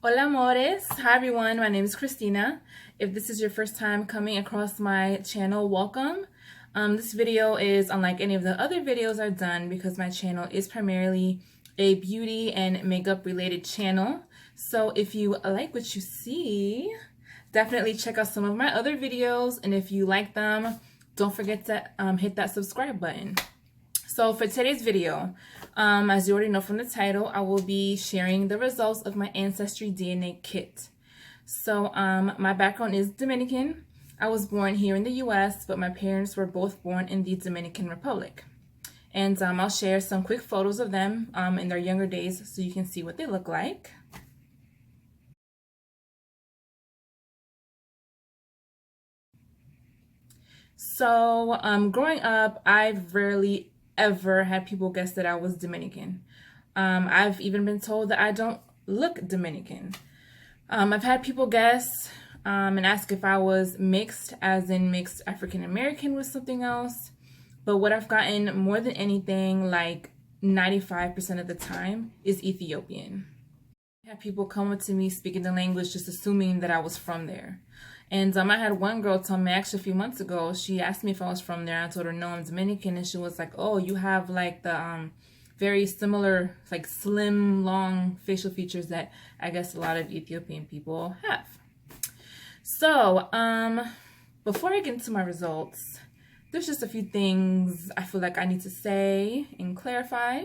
Hola Amores. Hi everyone, my name is Christina. If this is your first time coming across my channel, welcome. This video is unlike any of the other videos I've done because my channel is primarily a beauty and makeup related channel. So if you like what you see, definitely check out some of my other videos, and if you like them, don't forget to hit that subscribe button. So for today's video, as you already know from the title, I will be sharing the results of my Ancestry DNA kit. So my background is Dominican. I was born here in the US, but my parents were both born in the Dominican Republic. And I'll share some quick photos of them in their younger days so you can see what they look like. So growing up, I've rarely ever had people guess that I was Dominican. I've even been told that I don't look Dominican. I've had people guess and ask if I was mixed, as in mixed African American with something else. But what I've gotten more than anything, like 95% of the time, is Ethiopian. I had people come up to me speaking the language, just assuming that I was from there. And I had one girl tell me actually a few months ago, she asked me if I was from there. I told her, no, I'm Dominican. And she was like, oh, you have like the very similar, like slim, long facial features that I guess a lot of Ethiopian people have. So before I get into my results, there's just a few things I feel like I need to say and clarify.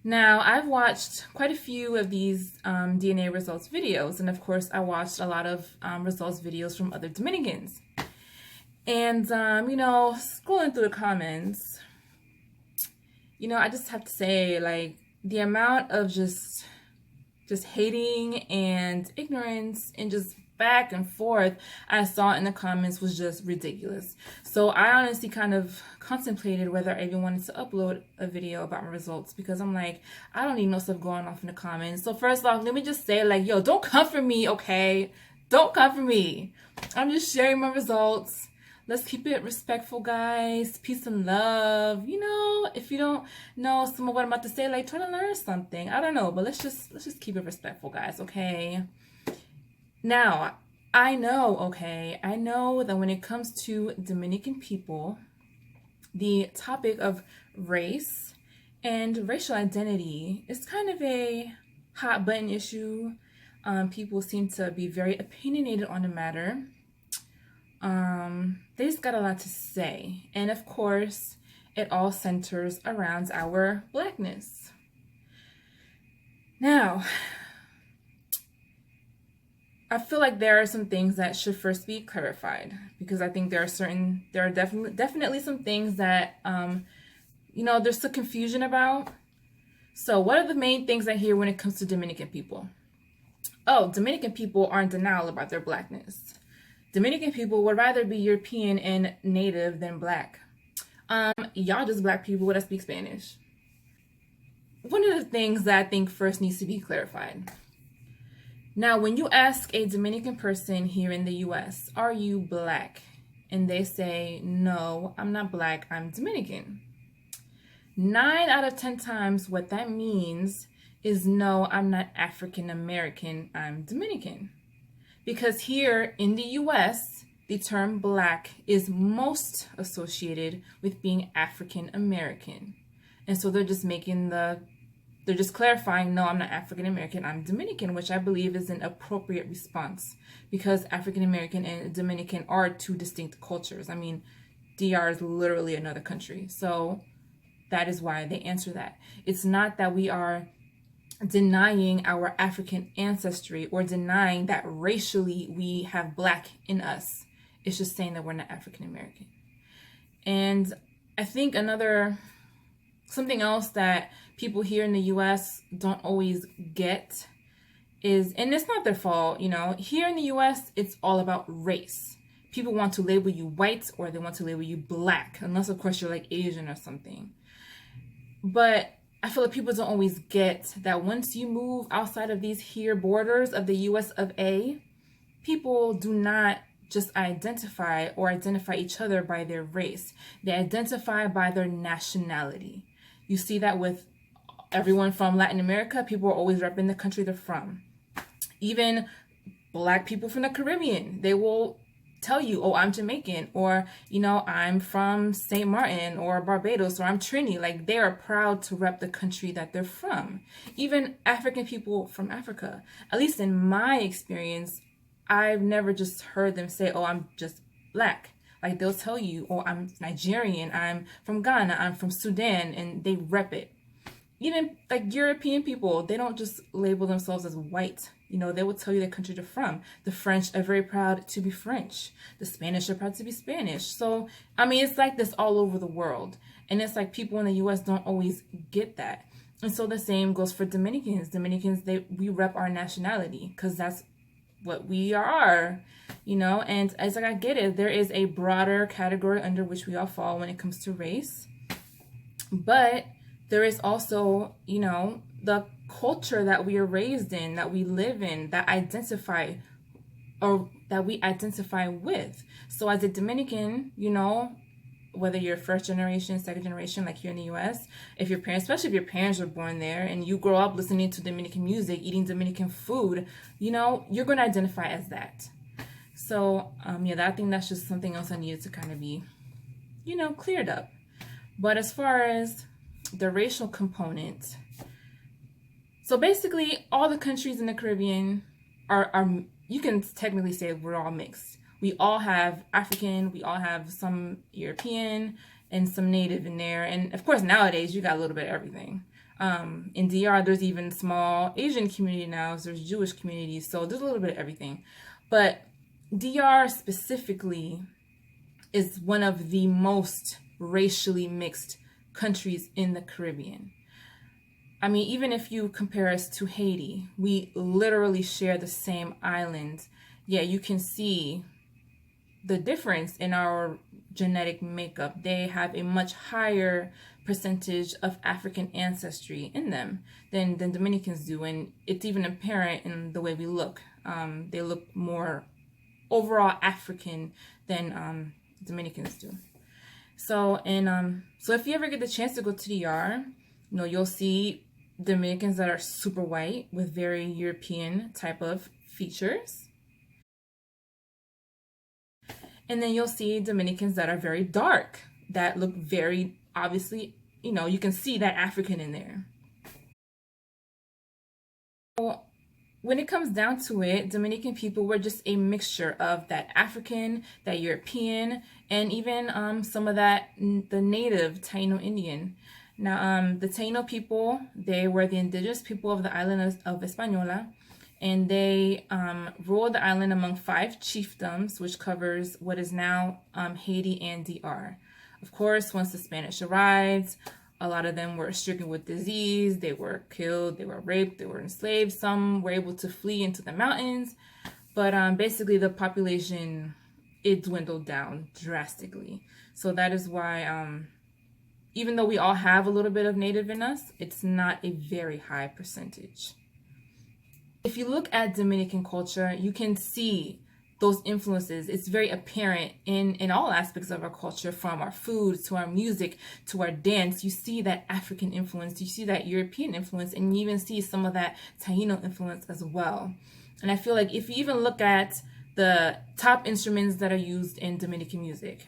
Now, I've watched quite a few of these DNA results videos, and of course, I watched a lot of results videos from other Dominicans. And, scrolling through the comments, I just have to say, like, the amount of just hating and ignorance and just back and forth I saw in the comments was just ridiculous. So I honestly kind of contemplated whether I even wanted to upload a video about my results, because I'm like, I don't need no stuff going off in the comments. So first off, let me just say, like, yo, don't come for me, okay? Don't come for me. I'm just sharing my results. Let's keep it respectful, guys. Peace and love. If you don't know some of what I'm about to say, like, try to learn something. I don't know, but let's just keep it respectful, guys, okay? Now, I know that when it comes to Dominican people, the topic of race and racial identity is kind of a hot button issue. People seem to be very opinionated on the matter. They just got a lot to say. And of course, it all centers around our Blackness. Now, I feel like there are some things that should first be clarified, because I think there are definitely some things that, there's still confusion about. So what are the main things I hear when it comes to Dominican people? Oh, Dominican people are in denial about their Blackness. Dominican people would rather be European and native than Black. Y'all just Black people that speak Spanish. One of the things that I think first needs to be clarified. Now, when you ask a Dominican person here in the US, are you Black? And they say, no, I'm not Black, I'm Dominican. 9 out of 10 times what that means is, no, I'm not African American, I'm Dominican. Because here in the US, the term Black is most associated with being African American. And so they're just clarifying, no, I'm not African American, I'm Dominican, which I believe is an appropriate response, because African American and Dominican are two distinct cultures. I mean, DR is literally another country. So that is why they answer that. It's not that we are denying our African ancestry or denying that racially we have Black in us. It's just saying that we're not African American. And I think something else that people here in the US don't always get is, and it's not their fault, here in the US, it's all about race. People want to label you white or they want to label you Black, unless of course you're like Asian or something. But I feel like people don't always get that once you move outside of these here borders of the US of A, people do not just identify each other by their race. They identify by their nationality. You see that with everyone from Latin America. People are always repping the country they're from. Even Black people from the Caribbean, they will tell you, oh, I'm Jamaican, or, I'm from St. Martin or Barbados, or I'm Trini. Like, they are proud to rep the country that they're from. Even African people from Africa, at least in my experience, I've never just heard them say, oh, I'm just Black. Like, they'll tell you, oh, I'm Nigerian, I'm from Ghana, I'm from Sudan, and they rep it. Even like European people, they don't just label themselves as white. They will tell you the country they're from. The French are very proud to be French. The Spanish are proud to be Spanish. So, it's like this all over the world. And it's like people in the U.S. don't always get that. And so the same goes for Dominicans. Dominicans, we rep our nationality because that's what we are, And as I get it, there is a broader category under which we all fall when it comes to race. But there is also, the culture that we are raised in, that we live in, that we identify with. So as a Dominican, whether you're first generation, second generation, like here in the U.S., especially if your parents were born there and you grow up listening to Dominican music, eating Dominican food, you're going to identify as that. So, I think that's just something else I needed to kind of be, cleared up. But as far as the racial component, so basically all the countries in the Caribbean are you can technically say we're all mixed. We all have African, we all have some European, and some Native in there. And of course, nowadays, you got a little bit of everything. In DR, there's even small Asian community now. So there's Jewish communities. So there's a little bit of everything. But DR specifically is one of the most racially mixed countries in the Caribbean. Even if you compare us to Haiti, we literally share the same island. Yeah, you can see the difference in our genetic makeup. They have a much higher percentage of African ancestry in them than Dominicans do, and it's even apparent in the way we look. They look more overall African than Dominicans do. So if you ever get the chance to go to DR, you'll see Dominicans that are super white with very European type of features. And then you'll see Dominicans that are very dark, that look very, obviously, you can see that African in there. So when it comes down to it, Dominican people were just a mixture of that African, that European, and even some of that, the native Taino Indian. Now, the Taino people, they were the indigenous people of the island of Hispaniola, and they ruled the island among 5 chiefdoms, which covers what is now Haiti and DR. Of course, once the Spanish arrived, a lot of them were stricken with disease, they were killed, they were raped, they were enslaved. Some were able to flee into the mountains, but basically the population, it dwindled down drastically. So that is why, even though we all have a little bit of Native in us, it's not a very high percentage. If you look at Dominican culture, you can see those influences. It's very apparent in all aspects of our culture, from our food to our music to our dance. You see that African influence, you see that European influence, and you even see some of that Taino influence as well. And I feel like if you even look at the top instruments that are used in Dominican music,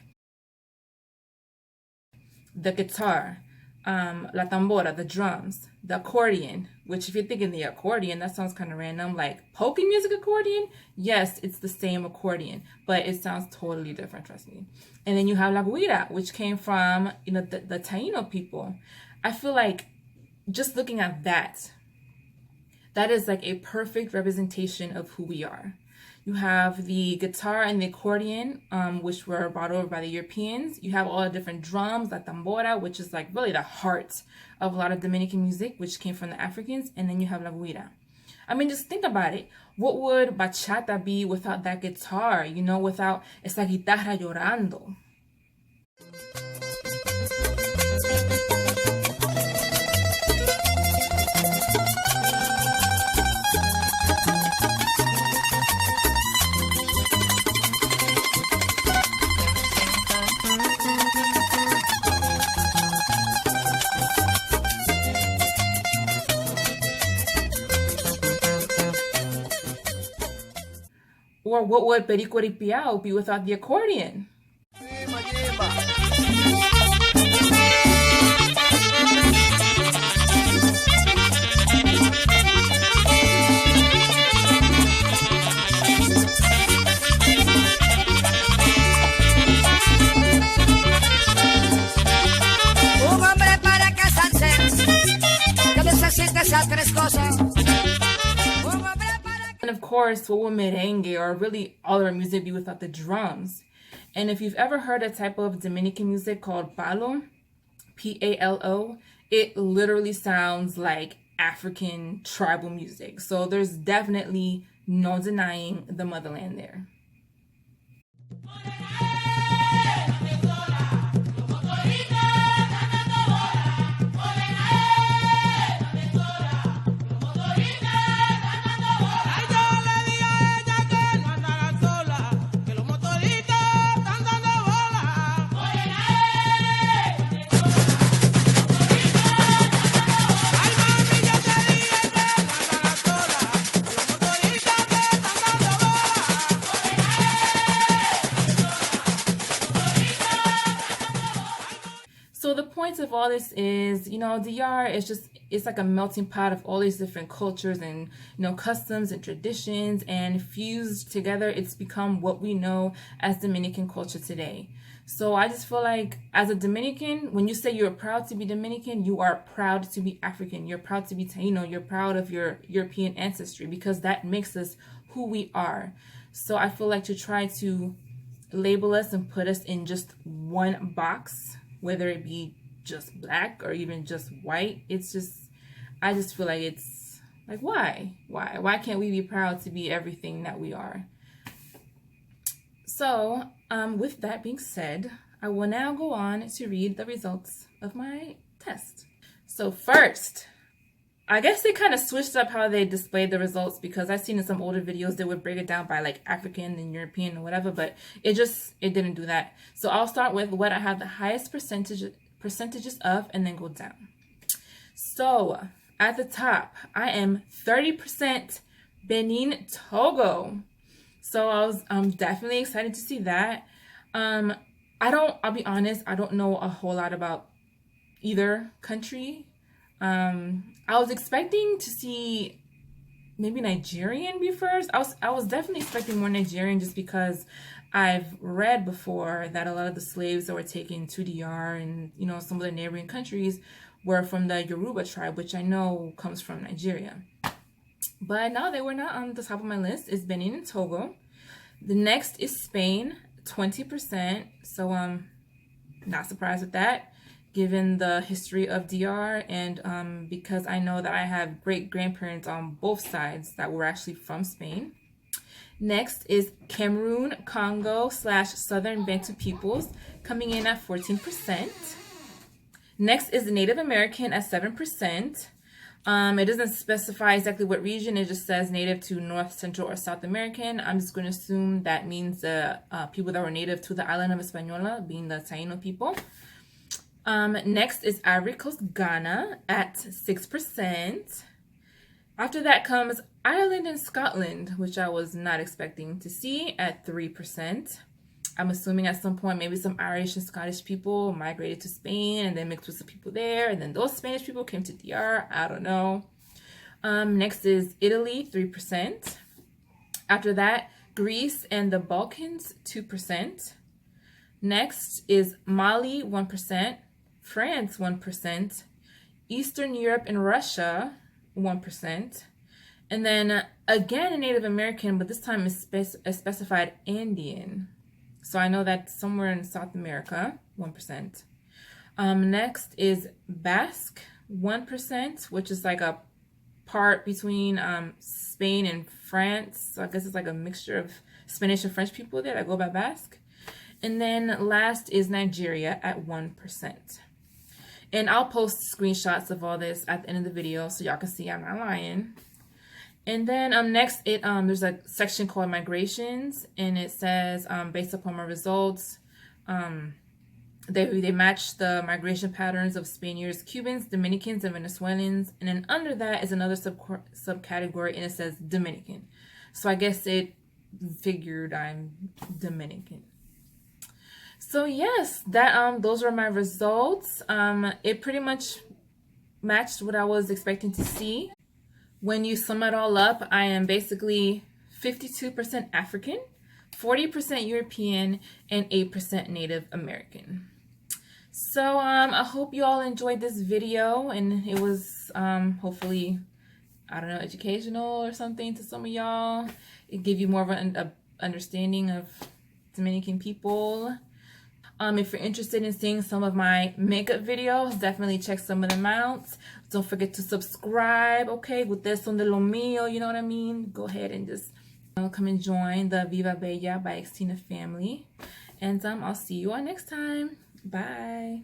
the guitar, la tambora, the drums, the accordion, which if you're thinking the accordion, that sounds kind of random, like polka music accordion. Yes, it's the same accordion, but it sounds totally different, trust me. And then you have la guira, which came from, the Taino people. I feel like just looking at that is like a perfect representation of who we are. You have the guitar and the accordion, which were brought over by the Europeans. You have all the different drums, la tambora, which is like really the heart of a lot of Dominican music, which came from the Africans. And then you have la guira. Just think about it. What would bachata be without that guitar, without esa guitarra llorando? Or what would Perico be without the accordion? And of course, what would merengue or really all of our music be without the drums? And if you've ever heard a type of Dominican music called palo, P-A-L-O, it literally sounds like African tribal music. So there's definitely no denying the motherland there. So the point of all this is, DR is it's like a melting pot of all these different cultures and, customs and traditions, and fused together, it's become what we know as Dominican culture today. So I just feel like as a Dominican, when you say you're proud to be Dominican, you are proud to be African. You're proud to be Taino. You're proud of your European ancestry, because that makes us who we are. So I feel like to try to label us and put us in just one box, whether it be just black or even just white, I just feel like it's like, why can't we be proud to be everything that we are? So with that being said, I will now go on to read the results of my test. So first, I guess they kind of switched up how they displayed the results, because I've seen in some older videos they would break it down by like African and European or whatever, but it didn't do that. So I'll start with what I have the highest percentages of and then go down. So at the top, I am 30% Benin Togo. So I'm definitely excited to see that. I'll be honest, I don't know a whole lot about either country. I was expecting to see maybe Nigerian be first. I was definitely expecting more Nigerian, just because I've read before that a lot of the slaves that were taken to DR and some of the neighboring countries were from the Yoruba tribe, which I know comes from Nigeria. But no, they were not on the top of my list. It's Benin and Togo. The next is Spain, 20%. So not surprised with that, given the history of DR, and because I know that I have great-grandparents on both sides that were actually from Spain. Next is Cameroon, Congo / Southern Bantu peoples, coming in at 14%. Next is the Native American at 7%. It doesn't specify exactly what region. It just says native to North, Central, or South American. I'm just going to assume that means the people that were native to the island of Hispaniola, being the Taino people. Next is Ivory Coast, Ghana at 6%. After that comes Ireland and Scotland, which I was not expecting to see, at 3%. I'm assuming at some point maybe some Irish and Scottish people migrated to Spain and then mixed with some people there, and then those Spanish people came to DR. I don't know. Next is Italy, 3%. After that, Greece and the Balkans, 2%. Next is Mali, 1%. France, 1%. Eastern Europe and Russia, 1%. And then again a Native American, but this time is specified Andean. So I know that's somewhere in South America, 1%. Next is Basque, 1%, which is like a part between Spain and France. So I guess it's like a mixture of Spanish and French people there that go by Basque. And then last is Nigeria at 1%. And I'll post screenshots of all this at the end of the video so y'all can see I'm not lying. And then next, there's a section called Migrations, and it says, based upon my results, they match the migration patterns of Spaniards, Cubans, Dominicans, and Venezuelans. And then under that is another subcategory, and it says Dominican. So I guess it figured I'm Dominican. So yes, that those were my results. It pretty much matched what I was expecting to see. When you sum it all up, I am basically 52% African, 40% European, and 8% Native American. So I hope you all enjoyed this video, and it was hopefully, I don't know, educational or something to some of y'all. It gave you more of an understanding of Dominican people. If you're interested in seeing some of my makeup videos, definitely check some of them out. Don't forget to subscribe, okay? Ustedes son de lo mío, you know what I mean? Go ahead and just come and join the Viva Bella by Xtina family. And I'll see you all next time. Bye.